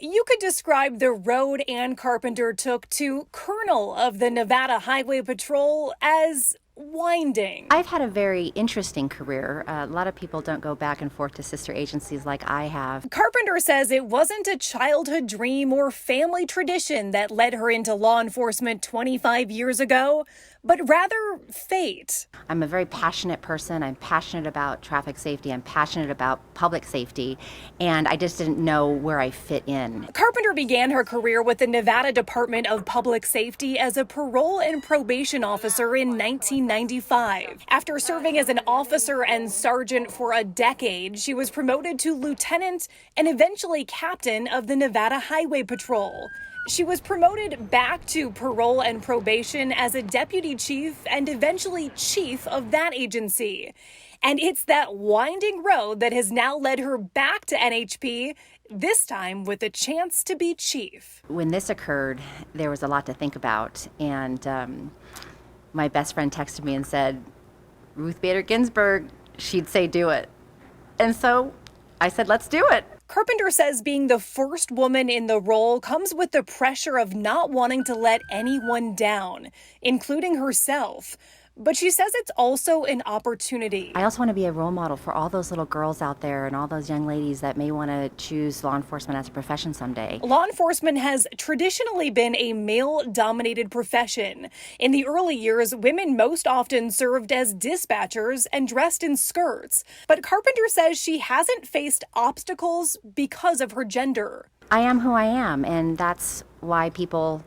You could describe the road Ann Carpenter took to colonel of the Nevada Highway Patrol as winding. I've had a very interesting career. A lot of people don't go back and forth to sister agencies like I have. Carpenter says it wasn't a childhood dream or family tradition that led her into law enforcement 25 years ago, but rather fate. I'm a very passionate person. I'm passionate about traffic safety. I'm passionate about public safety, and I just didn't know where I fit in. Carpenter began her career with the Nevada Department of Public Safety as a parole and probation officer in 1995. After serving as an officer and sergeant for a decade, she was promoted to lieutenant and eventually captain of the Nevada Highway Patrol. She was promoted back to parole and probation as a deputy chief and eventually chief of that agency. And it's that winding road that has now led her back to NHP, this time with a chance to be chief. When this occurred, there was a lot to think about, and my best friend texted me and said, Ruth Bader Ginsburg, she'd say do it. And so I said, let's do it. Carpenter says being the first woman in the role comes with the pressure of not wanting to let anyone down, including herself. But she says it's also an opportunity. I also want to be a role model for all those little girls out there and all those young ladies that may want to choose law enforcement as a profession someday. Law enforcement has traditionally been a male-dominated profession. In the early years, women most often served as dispatchers and dressed in skirts. But Carpenter says she hasn't faced obstacles because of her gender. I am who I am, and that's why people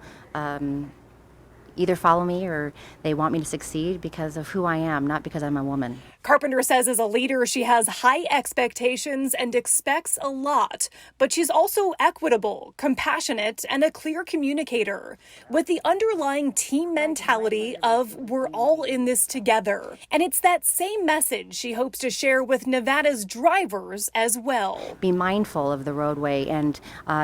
either follow me or they want me to succeed because of who I am, not because I'm a woman. Carpenter says as a leader, she has high expectations and expects a lot, but she's also equitable, compassionate, and a clear communicator with the underlying team mentality of we're all in this together. And it's that same message she hopes to share with Nevada's drivers as well. Be mindful of the roadway and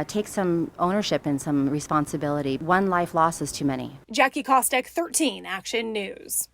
take some ownership and some responsibility. One life lost is too many. Jackie Kostek, 13 Action News.